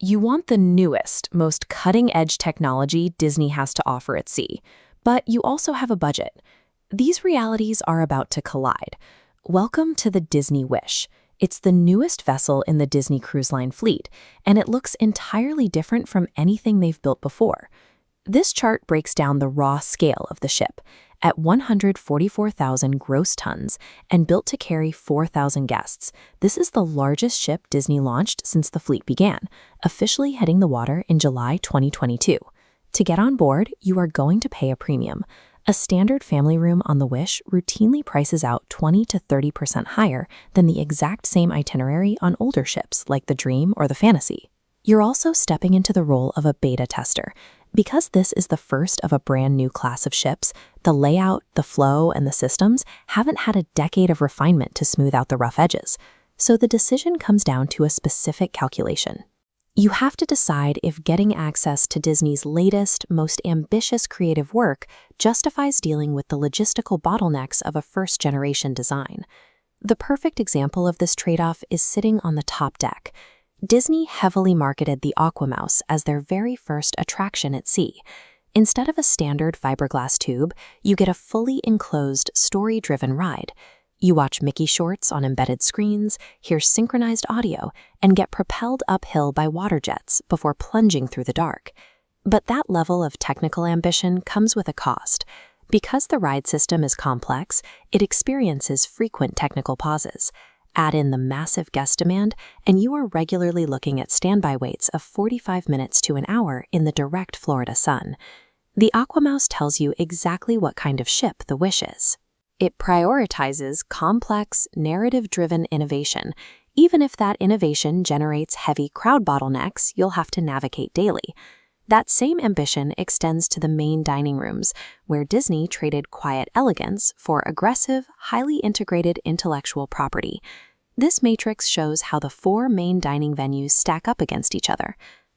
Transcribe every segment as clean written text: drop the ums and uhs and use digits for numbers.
You want the newest, most cutting-edge technology Disney has to offer at sea, but you also have a budget. These realities are about to collide. Welcome to the Disney Wish. It's the newest vessel in the Disney Cruise Line fleet, and it looks entirely different from anything they've built before. This chart breaks down the raw scale of the ship. At 144,000 gross tons and built to carry 4,000 guests, this is the largest ship Disney launched since the fleet began, officially hitting the water in July 2022. To get on board, you are going to pay a premium. A standard family room on the Wish routinely prices out 20 to 30% higher than the exact same itinerary on older ships like the Dream or the Fantasy. You're also stepping into the role of a beta tester. Because this is the first of a brand new class of ships, the layout, the flow, and the systems haven't had a decade of refinement to smooth out the rough edges. So the decision comes down to a specific calculation. You have to decide if getting access to Disney's latest, most ambitious creative work justifies dealing with the logistical bottlenecks of a first-generation design. The perfect example of this trade-off is sitting on the top deck. Disney heavily marketed the AquaMouse as their very first attraction at sea. Instead of a standard fiberglass tube, you get a fully enclosed, story-driven ride. You watch Mickey shorts on embedded screens, hear synchronized audio, and get propelled uphill by water jets before plunging through the dark. But that level of technical ambition comes with a cost. Because the ride system is complex, it experiences frequent technical pauses. Add in the massive guest demand, and you are regularly looking at standby waits of 45 minutes to an hour in the direct Florida sun. The AquaMouse tells you exactly what kind of ship the Wish is. It prioritizes complex, narrative-driven innovation, even if that innovation generates heavy crowd bottlenecks you'll have to navigate daily. That same ambition extends to the main dining rooms, where Disney traded quiet elegance for aggressive, highly integrated intellectual property. This matrix shows how the four main dining venues stack up against each other.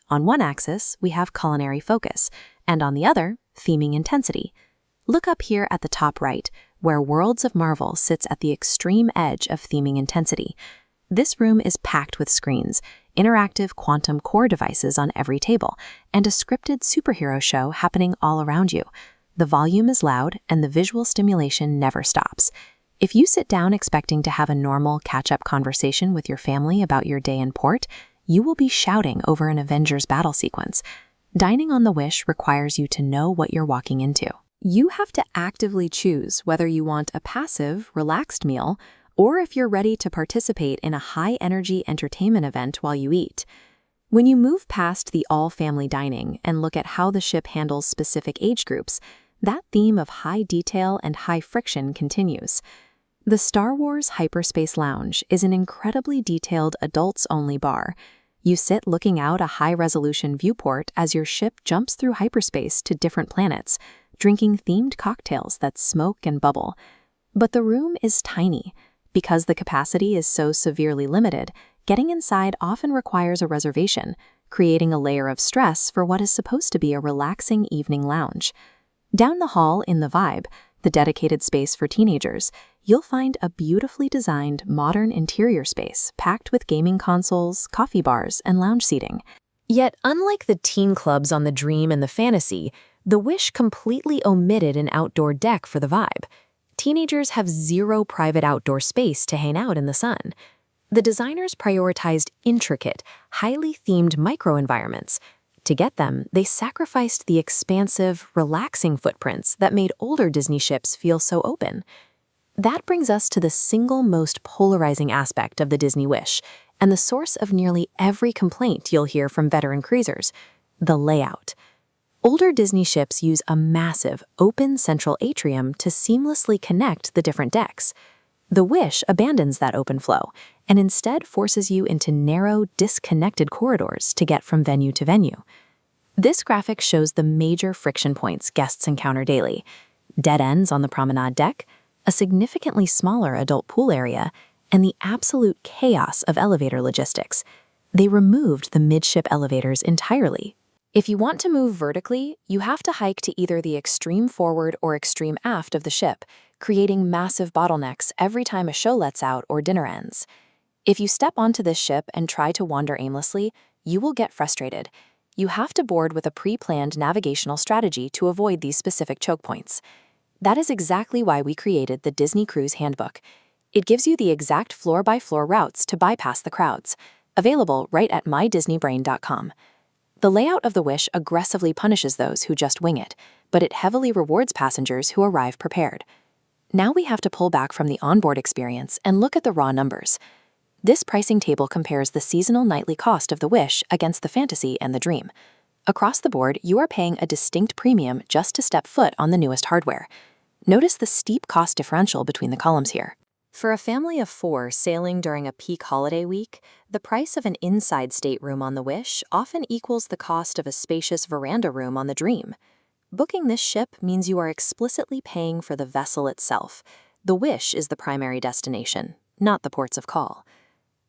On one axis, we have culinary focus, and on the other, theming intensity. Look up here at the top right, where Worlds of Marvel sits at the extreme edge of theming intensity. This room is packed with screens, interactive quantum core devices on every table, and a scripted superhero show happening all around you. The volume is loud, and the visual stimulation never stops. If you sit down expecting to have a normal catch-up conversation with your family about your day in port, you will be shouting over an Avengers battle sequence. Dining on the Wish requires you to know what you're walking into. You have to actively choose whether you want a passive, relaxed meal, or if you're ready to participate in a high-energy entertainment event while you eat. When you move past the all-family dining and look at how the ship handles specific age groups, that theme of high detail and high friction continues. The Star Wars Hyperspace Lounge is an incredibly detailed adults-only bar. You sit looking out a high-resolution viewport as your ship jumps through hyperspace to different planets, drinking themed cocktails that smoke and bubble. But the room is tiny. Because the capacity is so severely limited, getting inside often requires a reservation, creating a layer of stress for what is supposed to be a relaxing evening lounge. Down the hall in the Vibe, the dedicated space for teenagers, you'll find a beautifully designed modern interior space packed with gaming consoles, coffee bars, and lounge seating. Yet, unlike the teen clubs on the Dream and the Fantasy, the Wish completely omitted an outdoor deck for the Vibe. Teenagers have zero private outdoor space to hang out in the sun. The designers prioritized intricate, highly themed microenvironments. To get them, they sacrificed the expansive, relaxing footprints that made older Disney ships feel so open. That brings us to the single most polarizing aspect of the Disney Wish, and the source of nearly every complaint you'll hear from veteran cruisers: the layout. Older Disney ships use a massive, open central atrium to seamlessly connect the different decks. The Wish abandons that open flow and instead forces you into narrow, disconnected corridors to get from venue to venue. This graphic shows the major friction points guests encounter daily: dead ends on the promenade deck, a significantly smaller adult pool area, and the absolute chaos of elevator logistics. They removed the midship elevators entirely. If you want to move vertically, you have to hike to either the extreme forward or extreme aft of the ship, creating massive bottlenecks every time a show lets out or dinner ends. If you step onto this ship and try to wander aimlessly, You will get frustrated. You have to board with a pre-planned navigational strategy to avoid these specific choke points. That is exactly why we created the Disney Cruise Handbook. It gives you the exact floor-by-floor routes to bypass the crowds, available right at mydisneybrain.com. The layout of the Wish aggressively punishes those who just wing it, but it heavily rewards passengers who arrive prepared. Now we have to pull back from the onboard experience and look at the raw numbers. This pricing table compares the seasonal nightly cost of the Wish against the Fantasy and the Dream. Across the board, you are paying a distinct premium just to step foot on the newest hardware. Notice the steep cost differential between the columns here. For a family of 4 sailing during a peak holiday week, the price of an inside stateroom on the Wish often equals the cost of a spacious veranda room on the Dream. Booking this ship means you are explicitly paying for the vessel itself. The Wish is the primary destination, not the ports of call.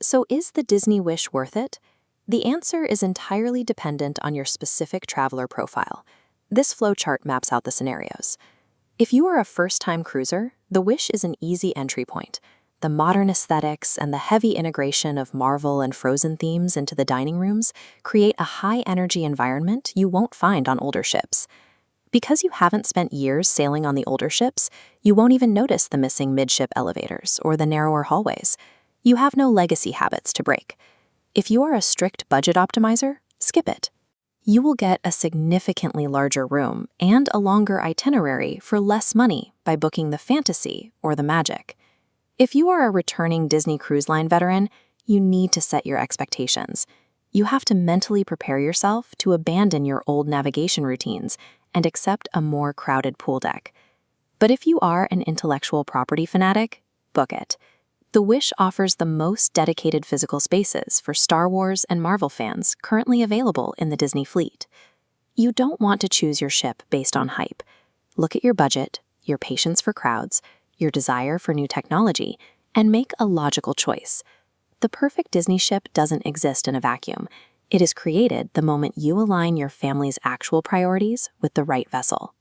So is the Disney Wish worth it? The answer is entirely dependent on your specific traveler profile. This flowchart maps out the scenarios. If you are a first-time cruiser, the Wish is an easy entry point. The modern aesthetics and the heavy integration of Marvel and Frozen themes into the dining rooms create a high-energy environment you won't find on older ships. Because you haven't spent years sailing on the older ships, you won't even notice the missing midship elevators or the narrower hallways. You have no legacy habits to break. If you are a strict budget optimizer, skip it. You will get a significantly larger room and a longer itinerary for less money by booking the Fantasy or the Magic. If you are a returning Disney Cruise Line veteran, you need to set your expectations. You have to mentally prepare yourself to abandon your old navigation routines and accept a more crowded pool deck. But if you are an intellectual property fanatic, book it. The Wish offers the most dedicated physical spaces for Star Wars and Marvel fans currently available in the Disney fleet. You don't want to choose your ship based on hype. Look at your budget, your patience for crowds, your desire for new technology, and make a logical choice. The perfect Disney ship doesn't exist in a vacuum. It is created the moment you align your family's actual priorities with the right vessel.